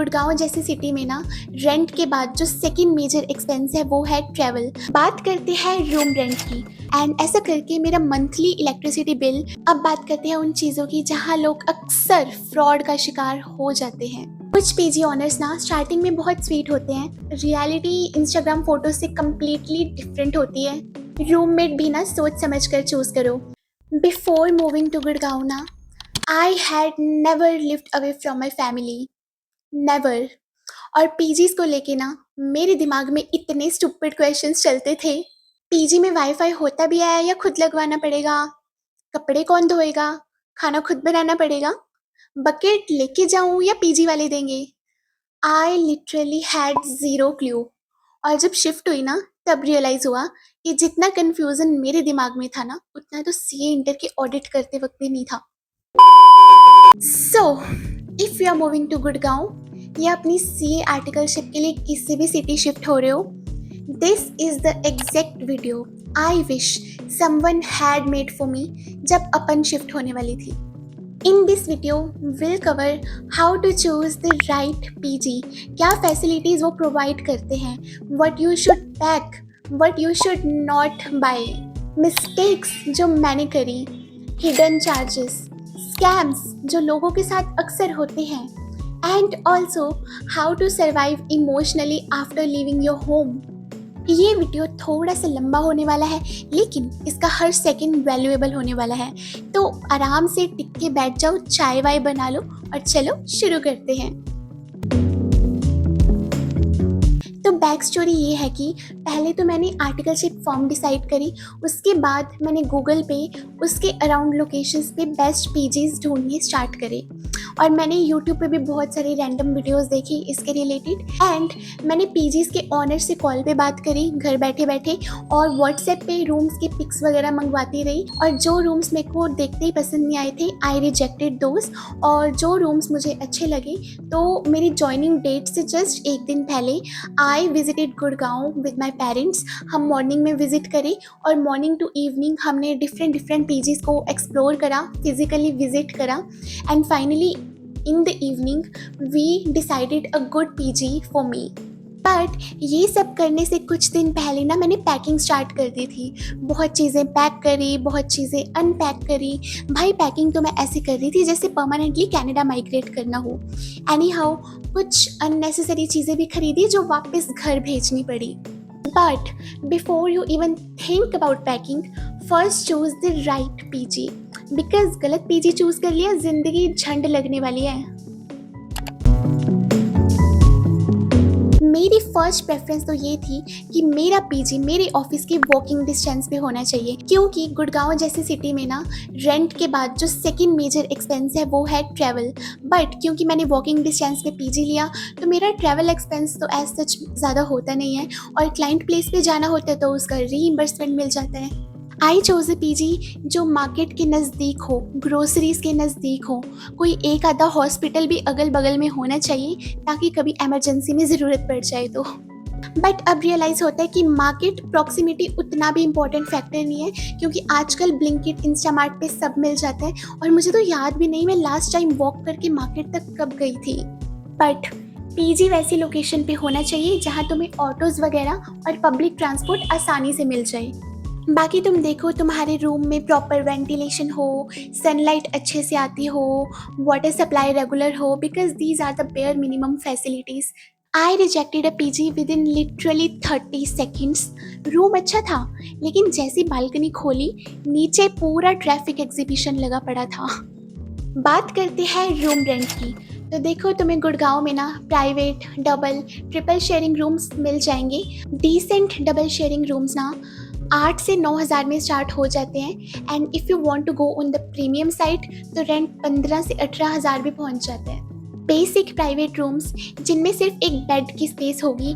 गुड़गांव जैसी सिटी में ना रेंट के बाद जो सेकंड मेजर एक्सपेंस है वो है ट्रैवल। बात करते हैं रूम रेंट की एंड ऐसा करके मेरा मंथली इलेक्ट्रिसिटी बिल। अब बात करते हैं उन चीज़ों की जहां लोग अक्सर फ्रॉड का शिकार हो जाते हैं। कुछ पीजी ऑनर्स ना स्टार्टिंग में बहुत स्वीट होते हैं, रियलिटी इंस्टाग्राम फोटो से कम्प्लीटली डिफरेंट होती है। रूममेट भी ना सोच समझ कर चूज करो। बिफोर मूविंग टू गुड़गांव ना I had never lived away from my family, never. और पीजीज को लेके ना मेरे दिमाग में इतने स्टूपिड क्वेश्चंस चलते थे। पीजी में वाईफाई होता भी है या खुद लगवाना पड़ेगा? कपड़े कौन धोएगा? खाना खुद बनाना पड़ेगा? बकेट लेके जाऊं या पीजी वाले देंगे? I literally had zero clue. और जब शिफ्ट हुई ना तब रियलाइज़ हुआ कि जितना कन्फ्यूज़न मेरे दिमाग में था ना उतना तो सीए इंटर के ऑडिट करते वक्त भी नहीं था। So if you are moving to Gurgaon या अपनी सीए आर्टिकलशिप के लिए किसी भी सिटी शिफ्ट हो रहे हो, this is the exact video I wish someone had made for me जब अपन शिफ्ट होने वाली थी। In this video, we'll cover how to choose the right PG, क्या फैसिलिटीज़ वो प्रोवाइड करते हैं, what you should pack, what you should not buy, mistakes जो मैंने करी, hidden charges, scams जो लोगों के साथ अक्सर होते हैं, and also how to survive emotionally after leaving your home। ये वीडियो थोड़ा सा लंबा होने वाला है लेकिन इसका हर सेकंड वैल्यूएबल होने वाला है, तो आराम से टिक के बैठ जाओ, चाय वाय बना लो और चलो शुरू करते हैं। तो बैक स्टोरी ये है कि पहले तो मैंने आर्टिकलशिप फॉर्म डिसाइड करी, उसके बाद मैंने गूगल पे उसके अराउंड लोकेशंस पे बेस्ट पीजीज ढूंढने स्टार्ट करे और मैंने यूट्यूब पे भी बहुत सारी रैंडम वीडियोस देखी इसके रिलेटेड एंड मैंने पीजीज के ऑनर से कॉल पे बात करी घर बैठे बैठे और व्हाट्सएप पे रूम्स के पिक्स वगैरह मंगवाती रही। और जो रूम्स मेरे को देखते ही पसंद नहीं आए थे आई रिजेक्टेड दोज, और जो रूम्स मुझे अच्छे लगे तो मेरी ज्वाइनिंग डेट से जस्ट एक दिन पहले I visited Gurgaon with my parents. हम मॉर्निंग में विजिट करें और मॉर्निंग टू इवनिंग हमने डिफरेंट पीजीज को एक्सप्लोर करा, फिजिकली विजिट करा and finally in the evening we decided a good PG for me। But ये सब करने से कुछ दिन पहले ना मैंने पैकिंग स्टार्ट कर दी थी। बहुत चीज़ें पैक करी, बहुत चीज़ें अनपैक करी। भाई पैकिंग तो मैं ऐसे कर रही थी जैसे परमानेंटली कनाडा माइग्रेट करना हो। एनी हाउ कुछ अननेसेसरी चीज़ें भी खरीदी जो वापस घर भेजनी पड़ी। But before you even think about packing, first choose the right PG, because गलत पीजी चूज कर लिया जिंदगी झंड लगने वाली है। मेरी फर्स्ट प्रेफरेंस तो ये थी कि मेरा पीजी मेरे ऑफिस के वॉकिंग डिस्टेंस पे होना चाहिए, क्योंकि गुड़गांव जैसी सिटी में ना रेंट के बाद जो सेकंड मेजर एक्सपेंस है वो है ट्रैवल। बट क्योंकि मैंने वॉकिंग डिस्टेंस पे पीजी लिया तो मेरा ट्रैवल एक्सपेंस तो एज सच ज़्यादा होता नहीं है और क्लाइंट प्लेस पे जाना होता है तो उसका रीइंबर्समेंट मिल जाता है। आई चोज ए पीजी जो मार्केट के नज़दीक हो, ग्रोसरीज के नज़दीक हो, कोई एक आधा हॉस्पिटल भी अगल बगल में होना चाहिए ताकि कभी इमरजेंसी में ज़रूरत पड़ जाए तो। बट अब रियलाइज़ होता है कि मार्केट प्रॉक्सिमिटी उतना भी इम्पोर्टेंट फैक्टर नहीं है, क्योंकि आजकल ब्लिंकिट, इंस्टामार्ट पे सब मिल जाता है और मुझे तो याद भी नहीं मैं लास्ट टाइम वॉक करके मार्केट तक कब गई थी। बट पीजी वैसी लोकेशन पे होना चाहिए जहाँ तुम्हें ऑटोज़ वगैरह और पब्लिक ट्रांसपोर्ट आसानी से मिल जाए। बाकी तुम देखो तुम्हारे रूम में प्रॉपर वेंटिलेशन हो, सनलाइट अच्छे से आती हो, वाटर सप्लाई रेगुलर हो, because these are the bare minimum facilities. I rejected a PG within literally 30 seconds. Room अच्छा था लेकिन जैसी बालकनी खोली नीचे पूरा ट्रैफिक एग्जीबिशन लगा पड़ा था। बात करते हैं रूम रेंट की। तो देखो तुम्हें गुड़गांव में ना private, double, triple sharing rooms मिल जाएंगे। डिसेंट डबल शेयरिंग रूम्स ना 8 से 9 हज़ार में स्टार्ट हो जाते हैं and if you want to go on the premium side तो रेंट 15 से 18 हज़ार भी पहुंच जाते हैं। बेसिक प्राइवेट रूम्स जिनमें सिर्फ एक बेड की स्पेस होगी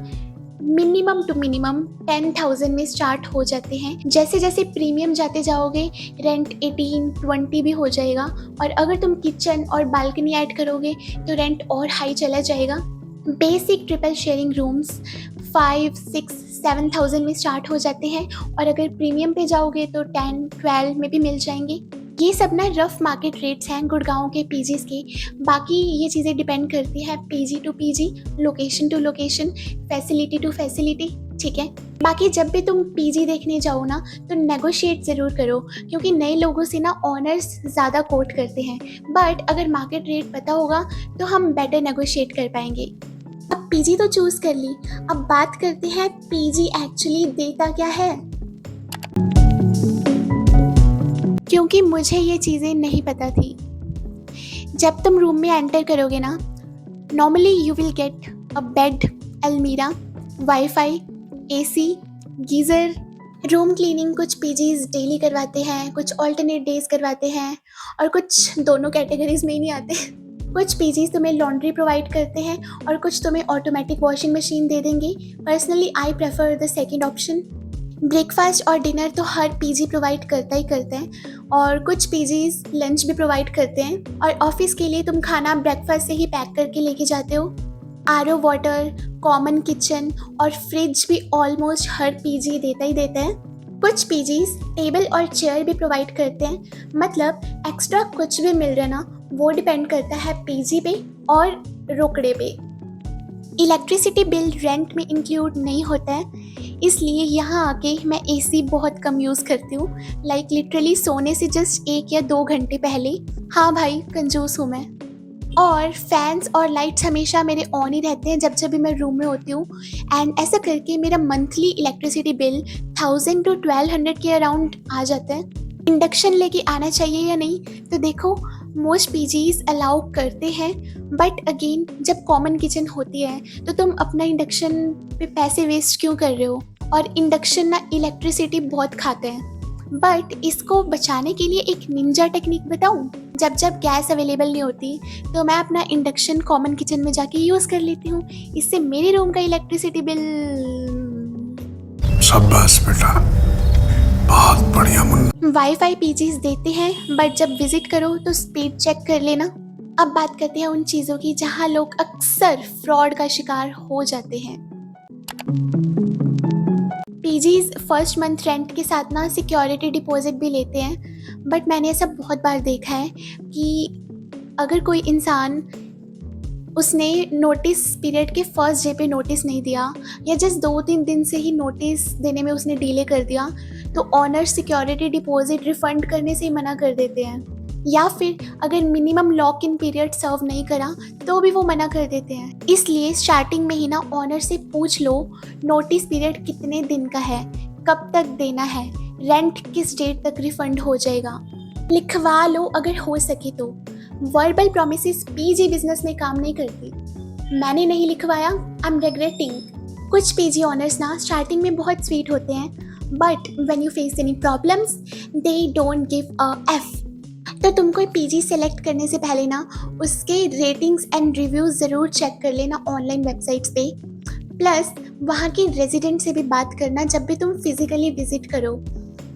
मिनिमम टू मिनिमम 10,000 में स्टार्ट हो जाते हैं। जैसे जैसे प्रीमियम जाते जाओगे रेंट 18-20 भी हो जाएगा और अगर तुम किचन और बालकनी ऐड करोगे तो रेंट और हाई चला जाएगा। बेसिक ट्रिपल शेयरिंग रूम्स 5-6-7,000 में स्टार्ट हो जाते हैं और अगर प्रीमियम पे जाओगे तो 10-12 में भी मिल जाएंगे। ये सब ना रफ मार्केट रेट्स हैं गुड़गांव के पीजीज़ के। बाकी ये चीज़ें डिपेंड करती है PG to PG, location to location, facility to facility, ठीक है। बाकी जब भी तुम पीजी देखने जाओ ना तो नेगोशिएट ज़रूर करो, क्योंकि नए लोगों से ना ऑनर्स ज़्यादा कोट करते हैं, बट अगर मार्केट रेट पता होगा तो हम बेटर नेगोशिएट कर पाएंगे। अब पीजी तो चूज़ कर ली, अब बात करते हैं पीजी एक्चुअली देता क्या है, क्योंकि मुझे ये चीज़ें नहीं पता थी। जब तुम रूम में एंटर करोगे ना, normally you will get a bed, अलमीरा, wifi, AC, geyser. Room cleaning कुछ पीजीज डेली करवाते हैं, कुछ ऑल्टरनेट डेज करवाते हैं, और कुछ दोनों कैटेगरीज में ही नहीं आते। कुछ पीजीज तुम्हें लॉन्ड्री प्रोवाइड करते हैं और कुछ तुम्हें ऑटोमेटिक वॉशिंग मशीन दे देंगे। Personally I prefer the second option. Breakfast और डिनर तो हर पीजी प्रोवाइड करता ही करता है, और कुछ पीजीज लंच भी प्रोवाइड करते हैं, और ऑफिस के लिए तुम खाना ब्रेकफास्ट से ही पैक करके लेके जाते हो। आरओ वाटर, कॉमन किचन और फ्रिज भी ऑलमोस्ट हर पीजी देता ही देता है। कुछ पीजीज टेबल और चेयर भी प्रोवाइड करते हैं, मतलब एक्स्ट्रा कुछ भी मिल रहा है ना, वो डिपेंड करता है पीजी पे और रोकड़े पे। इलेक्ट्रिसिटी बिल रेंट में इंक्लूड नहीं होता है, इसलिए यहाँ आके मैं एसी बहुत कम यूज़ करती हूँ, लाइक लिटरली सोने से जस्ट 1 या 2 घंटे पहले। हाँ भाई, कंजूस हूँ मैं। और फैंस और लाइट्स हमेशा मेरे ऑन ही रहते हैं जब भी मैं रूम में होती हूँ, एंड ऐसा करके मेरा मंथली इलेक्ट्रिसिटी बिल 1000 to 1200 के अराउंड आ जाता है। इंडक्शन लेके आना चाहिए या नहीं, तो देखो मोस्ट पीजीज अलाउ करते हैं, बट अगेन जब कॉमन किचन होती है तो तुम अपना इंडक्शन पे पैसे वेस्ट क्यों कर रहे हो। और इंडक्शन ना इलेक्ट्रिसिटी बहुत खाते हैं, बट इसको बचाने के लिए एक निंजा टेक्निक बताऊं। जब गैस अवेलेबल नहीं होती तो मैं अपना इंडक्शन कॉमन किचन में जाके यूज़ कर लेती हूँ, इससे मेरे रूम का इलेक्ट्रिसिटी बिल। शाबाश बेटा, बहुत बढ़िया मुन्ना। वाईफाई पीजीज देते हैं, बट जब विजिट करो तो स्पीड चेक कर लेना। अब बात करते हैं उन चीज़ों की जहाँ लोग अक्सर फ्रॉड का शिकार हो जाते हैं। पीजीज फर्स्ट मंथ रेंट के साथ ना सिक्योरिटी डिपॉजिट भी लेते हैं, बट मैंने ऐसा बहुत बार देखा है कि अगर कोई इंसान उसने नोटिस पीरियड के फर्स्ट डे पे नोटिस नहीं दिया, या जस्ट 2-3 दिन से ही नोटिस देने में उसने डिले कर दिया, तो ऑनर सिक्योरिटी डिपॉजिट रिफंड करने से ही मना कर देते हैं, या फिर अगर minimum lock in period serve नहीं करा तो भी वो मना कर देते हैं। इसलिए स्टार्टिंग में ही ना ऑनर से पूछ लो नोटिस पीरियड कितने दिन का है, कब तक देना है, रेंट किस डेट तक रिफंड हो जाएगा, लिखवा लो अगर हो सके तो। वर्बल प्रॉमिसेस पीजी बिजनेस में काम नहीं करती। मैंने नहीं लिखवाया, आई एम रिग्रेटिंग। कुछ पीजी ऑनर्स ना स्टार्टिंग में बहुत स्वीट होते हैं, but when you face any problems they don't give a F. तो तुम कोई पीजी सेलेक्ट करने से पहले ना उसके रेटिंग्स एंड रिव्यूज ज़रूर चेक कर लेना ऑनलाइन वेबसाइट्स पे। प्लस वहाँ के रेजिडेंट से भी बात करना जब भी तुम फिजिकली विजिट करो।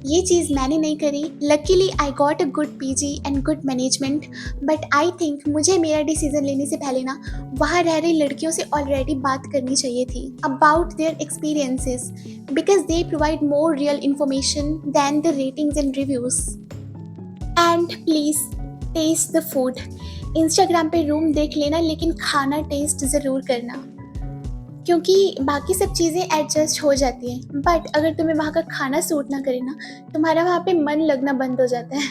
ये चीज़ मैंने नहीं करी। Luckily I got a good PG and good management, but I think मुझे मेरा डिसीजन लेने से पहले ना वहाँ रह रही लड़कियों से ऑलरेडी बात करनी चाहिए थी about their experiences, because they provide more real information than the ratings and reviews. And please test the food. Instagram पे रूम देख लेना, लेकिन खाना टेस्ट ज़रूर करना, क्योंकि बाकी सब चीज़ें एडजस्ट हो जाती हैं, बट अगर तुम्हें वहाँ का खाना सूट ना करे ना, तुम्हारा वहाँ पे मन लगना बंद हो जाता है।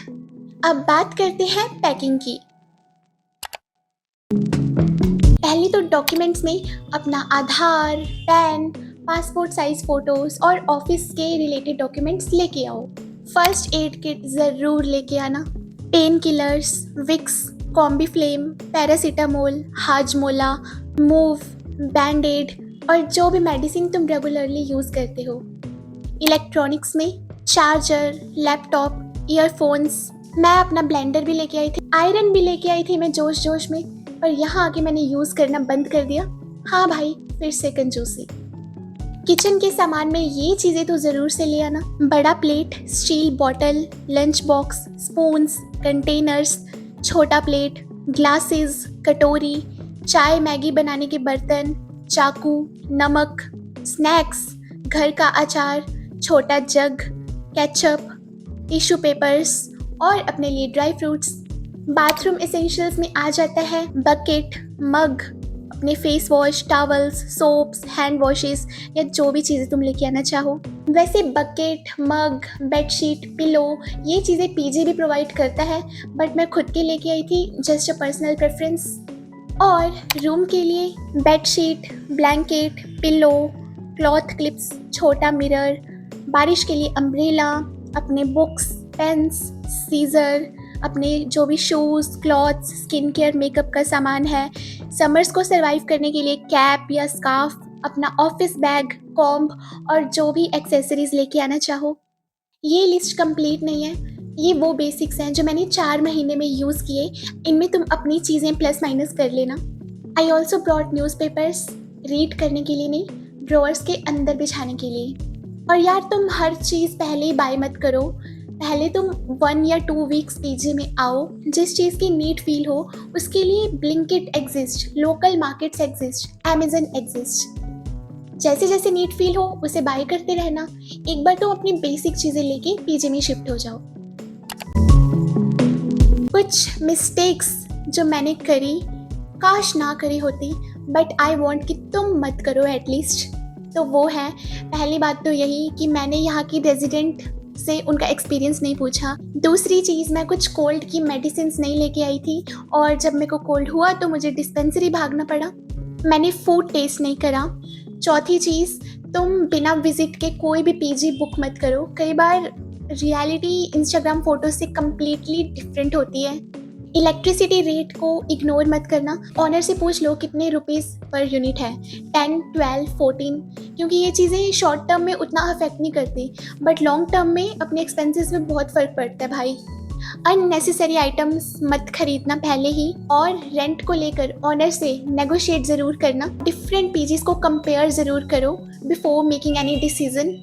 अब बात करते हैं पैकिंग की। पहले तो डॉक्यूमेंट्स में अपना Aadhaar, PAN, passport size photos और ऑफिस के रिलेटेड डॉक्यूमेंट्स लेके आओ। फर्स्ट एड किट ज़रूर लेके आना। Pain killers, Vicks, Combiflam, paracetamol, Hajmola, Moov, bandaid और जो भी मेडिसिन तुम रेगुलरली यूज़ करते हो। इलेक्ट्रॉनिक्स में चार्जर, लैपटॉप, ईयरफोन्स। मैं अपना ब्लेंडर भी लेके आई थी, आयरन भी लेके आई थी मैं जोश में, पर यहाँ आके मैंने यूज़ करना बंद कर दिया। हाँ भाई, फिर से कंजूसी। किचन के सामान में ये चीज़ें तो ज़रूर से ले आना। बड़ा plate, steel bottle, lunch box, spoons, containers, छोटा प्लेट, ग्लासेस, कटोरी, चाय मैगी बनाने के बर्तन, चाकू, नमक, स्नैक्स, घर का अचार, छोटा जग, केचप, टिश्यू पेपर्स, और अपने लिए ड्राई फ्रूट्स। बाथरूम एसेंशियल्स में आ जाता है बकेट, मग, अपने face wash, towels, soaps, hand washes या जो भी चीज़ें तुम लेके आना चाहो। वैसे बकेट, मग, बेडशीट, पिलो ये चीज़ें पीजी भी प्रोवाइड करता है, बट मैं खुद के लेके आई थी, जस्ट अ पर्सनल प्रेफरेंस। और रूम के लिए bedsheet, blanket, pillow, cloth clips, छोटा मिरर, बारिश के लिए अम्ब्रेला, अपने बुक्स, पेन्स, सीज़र, अपने जो भी shoes, clothes, skin care, makeup का सामान है, समर्स को सर्वाइव करने के लिए कैप या स्कार्फ, अपना ऑफिस बैग, कॉम्ब और जो भी एक्सेसरीज लेके आना चाहो। ये लिस्ट कंप्लीट नहीं है, ये वो बेसिक्स हैं जो मैंने 4 महीने में यूज़ किए। इनमें तुम अपनी चीज़ें प्लस माइनस कर लेना। I also brought newspapers, read करने के लिए नहीं, ड्रॉअर्स के अंदर बिछाने के लिए। और यार तुम हर चीज़ पहले ही बाय मत करो, पहले तुम 1 या 2 वीक्स पीजी में आओ। जिस चीज़ की नीड फील हो उसके लिए Blinkit exist, local markets exist, Amazon exist. जैसे जैसे नीड फील हो उसे बाय करते रहना। एक बार तुम अपनी बेसिक चीज़ें लेके पीजी में शिफ्ट हो जाओ। कुछ मिस्टेक्स जो मैंने करी, काश ना करी होती, बट आई वॉन्ट कि तुम मत करो एटलीस्ट, तो वो है, पहली बात तो यही कि मैंने यहाँ की रेजिडेंट से उनका एक्सपीरियंस नहीं पूछा। दूसरी चीज़, मैं कुछ कोल्ड की मेडिसिन नहीं लेके आई थी और जब मेरे को कोल्ड हुआ तो मुझे डिस्पेंसरी भागना पड़ा। मैंने फूड टेस्ट नहीं करा। चौथी चीज़, तुम बिना विजिट के कोई भी पीजी बुक मत करो। कई बार रियलिटी इंस्टाग्राम फोटो से कम्प्लीटली डिफरेंट होती है। इलेक्ट्रिसिटी रेट को इग्नोर मत करना। ऑनर से पूछ लो कितने रुपीस पर यूनिट है, 10, 12, 14, क्योंकि ये चीज़ें शॉर्ट टर्म में उतना अफेक्ट नहीं करती, बट लॉन्ग टर्म में अपने एक्सपेंसेस में बहुत फ़र्क पड़ता है भाई। अननेसेसरी आइटम्स मत खरीदना पहले ही। और रेंट को लेकर ऑनर से नेगोशिएट ज़रूर करना। डिफरेंट पीजीज़ को कंपेयर ज़रूर करो बिफोर मेकिंग एनी डिसीजन।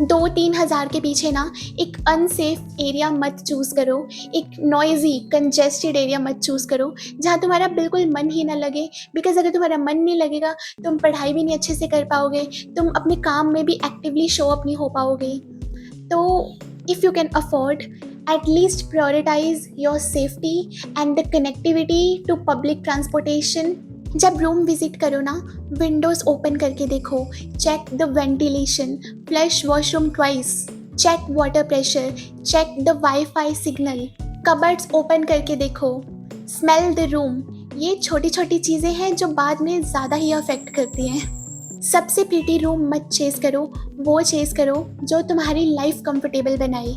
2-3 हज़ार के पीछे ना एक अनसेफ एरिया मत चूज़ करो, एक नॉइजी कंजेस्टेड एरिया मत चूज़ करो जहाँ तुम्हारा बिल्कुल मन ही ना लगे। बिकॉज अगर तुम्हारा मन नहीं लगेगा तुम पढ़ाई भी नहीं अच्छे से कर पाओगे, तुम अपने काम में भी एक्टिवली शो अप नहीं हो पाओगे। तो if you can afford, at least prioritize your safety and the connectivity to public transportation। जब रूम विजिट करो ना, विंडोज़ ओपन करके देखो, check the ventilation, flush washroom twice, check water pressure, check the wifi signal, cupboards open करके देखो, smell the room. ये छोटी छोटी चीज़ें हैं जो बाद में ज़्यादा ही अफेक्ट करती हैं। सबसे प्रीटी रूम मत चेस करो, वो चेस करो जो तुम्हारी लाइफ कंफर्टेबल बनाए।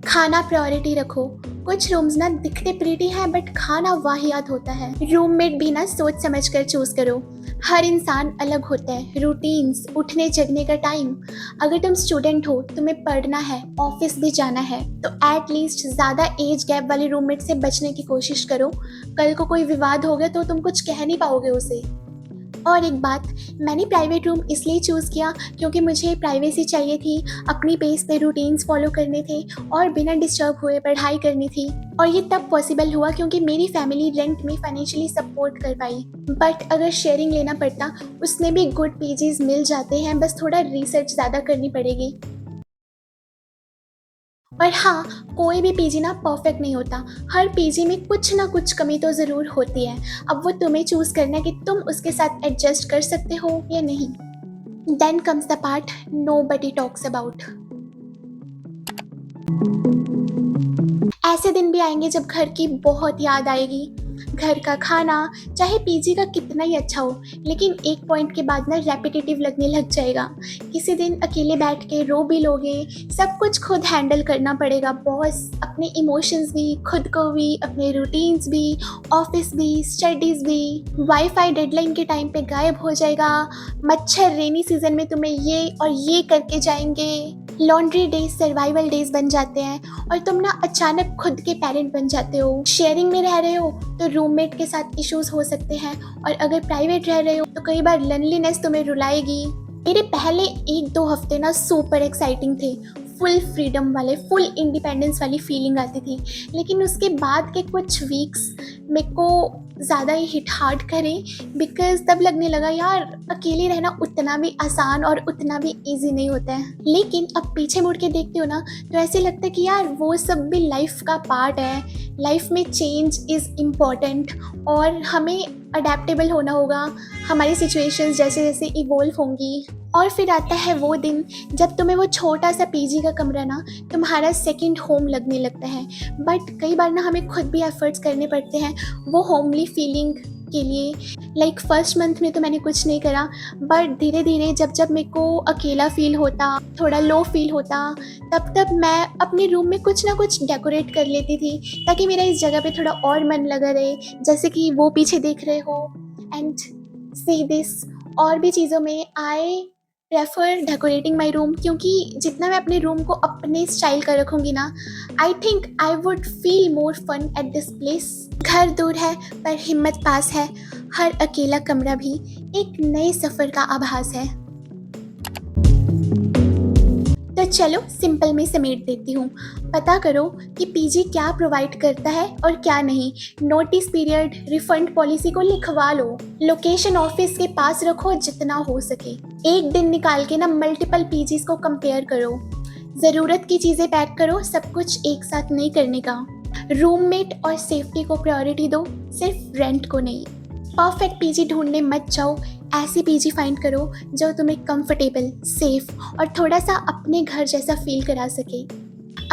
खाना प्रायोरिटी रखो। कुछ रूम्स ना दिखते प्रीटी हैं बट खाना वाहियात होता है। रूममेट भी ना सोच समझ कर चूज़ करो। हर इंसान अलग होता है, रूटीन्स, उठने जगने का टाइम। अगर तुम स्टूडेंट हो, तुम्हें पढ़ना है, ऑफिस भी जाना है, तो एट लीस्ट ज़्यादा एज गैप वाले रूममेट से बचने की कोशिश करो। कल को कोई विवाद हो गया तो तुम कुछ कह नहीं पाओगे उसे। और एक बात, मैंने प्राइवेट रूम इसलिए चूज़ किया क्योंकि मुझे प्राइवेसी चाहिए थी, अपनी पेस पे रूटीन्स फॉलो करने थे और बिना डिस्टर्ब हुए पढ़ाई करनी थी। और ये तब पॉसिबल हुआ क्योंकि मेरी फैमिली रेंट में फाइनेंशियली सपोर्ट कर पाई। बट अगर शेयरिंग लेना पड़ता, उसमें भी गुड पीजीज मिल जाते हैं, बस थोड़ा रिसर्च ज़्यादा करनी पड़ेगी। और हाँ, कोई भी पीजी ना परफेक्ट नहीं होता। हर पीजी में कुछ ना कुछ कमी तो ज़रूर होती है। अब वो तुम्हें चूज़ करना है कि तुम उसके साथ एडजस्ट कर सकते हो या नहीं। Then comes the part nobody talks about. ऐसे दिन भी आएंगे जब घर की बहुत याद आएगी। घर का खाना चाहे पीजी का कितना ही अच्छा हो, लेकिन एक पॉइंट के बाद ना रेपिटेटिव लगने लग जाएगा। किसी दिन अकेले बैठ के रो भी लोगे, सब कुछ खुद हैंडल करना पड़ेगा बॉस, अपने इमोशंस भी, खुद को भी, अपने रूटीन्स भी, ऑफिस भी, स्टडीज़ भी। वाईफाई डेडलाइन के टाइम पे गायब हो जाएगा, मच्छर रेनी सीजन में तुम्हें ये और ये करके जाएंगे, लॉन्ड्री डेज सर्वाइवल डेज बन जाते हैं और तुम ना अचानक खुद के पेरेंट बन जाते हो। शेयरिंग में रह रहे हो तो रूममेट के साथ इश्यूज हो सकते हैं, और अगर प्राइवेट रह रहे हो तो कई बार लोनलीनेस तुम्हें रुलाएगी। मेरे पहले 1-2 हफ्ते ना सुपर एक्साइटिंग थे, फुल फ्रीडम वाले, फुल इंडिपेंडेंस वाली फीलिंग आती थी। लेकिन उसके बाद के कुछ वीक्स मेरे को ज़्यादा ही हिट हार्ड करे, बिकॉज़ तब लगने लगा यार अकेले रहना उतना भी आसान और उतना भी ईज़ी नहीं होता है। लेकिन अब पीछे मुड़ के देखती हूँ ना, तो ऐसे लगता है कि यार वो सब भी लाइफ़ का पार्ट है। लाइफ़ में चेंज इज़ इम्पॉर्टेंट और हमें अडैप्टेबल होना होगा, हमारी सिचुएशंस जैसे-जैसे इवॉल्व होंगी। और फिर आता है वो दिन जब तुम्हें वो छोटा-सा पीजी का कमरा ना तुम्हारा सेकंड होम लगने लगता है। बट कई बार ना हमें खुद भी एफर्ट्स करने पड़ते हैं वो होमली फीलिंग के लिए। लाइक फर्स्ट मंथ में तो मैंने कुछ नहीं करा, बट धीरे-धीरे जब मेरे को अकेला फ़ील होता, थोड़ा लो फ़ील होता, तब मैं अपने रूम में कुछ ना कुछ डेकोरेट कर लेती थी ताकि मेरा इस जगह पे थोड़ा और मन लगा रहे। जैसे कि वो पीछे देख रहे हो एंड सी दिस। और भी चीज़ों में I prefer decorating my room, क्योंकि जितना मैं अपने रूम को अपने स्टाइल का रखूँगी ना, I think I would feel more fun at this place. घर दूर है पर हिम्मत पास है, हर अकेला कमरा भी एक नए सफ़र का आभास है। तो चलो सिंपल में समेट देती हूँ। पता करो कि पीजी क्या प्रोवाइड करता है और क्या नहीं। नोटिस पीरियड, रिफंड पॉलिसी को लिखवा लो। लोकेशन ऑफिस के पास रखो जितना हो सके। एक दिन निकाल के ना मल्टीपल पीजीज को कंपेयर करो। ज़रूरत की चीज़ें पैक करो, सब कुछ एक साथ नहीं करने का। रूममेट और सेफ्टी को प्रायोरिटी दो, सिर्फ रेंट को नहीं। परफेक्ट पीजी ढूंढने मत जाओ, ऐसी पीजी फाइंड करो जो तुम्हें कंफर्टेबल, सेफ और थोड़ा सा अपने घर जैसा फील करा सके।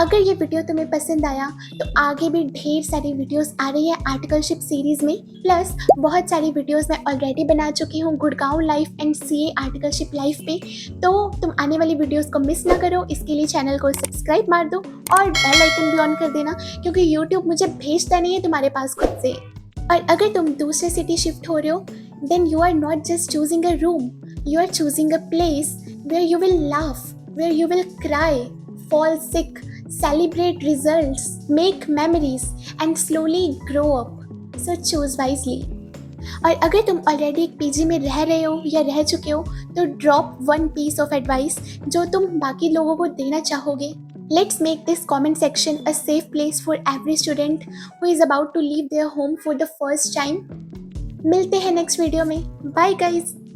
अगर ये वीडियो तुम्हें पसंद आया तो आगे भी ढेर सारी वीडियोस आ रही है आर्टिकलशिप सीरीज़ में। प्लस बहुत सारी वीडियोस मैं ऑलरेडी बना चुकी हूँ Gurgaon life and CA articleship life पे। तो तुम आने वाली वीडियोस को मिस ना करो, इसके लिए चैनल को सब्सक्राइब मार दो और बेल आइकन भी ऑन कर देना, क्योंकि यूट्यूब मुझे भेजता नहीं है तुम्हारे पास खुद से। और अगर तुम दूसरे सिटी शिफ्ट हो रहे हो, then you are not just choosing a room, you are choosing a place where you will laugh, where you will cry, fall sick, celebrate results, make memories and slowly grow up. So choose wisely. और अगर तुम already एक PG में रह रहे हो या रह चुके हो, तो drop one piece of advice जो तुम बाकी लोगों को देना चाहोगे। Let's make this comment section a safe place for every student who is about to leave their home for the first time. मिलते हैं नेक्स्ट वीडियो में। Bye guys.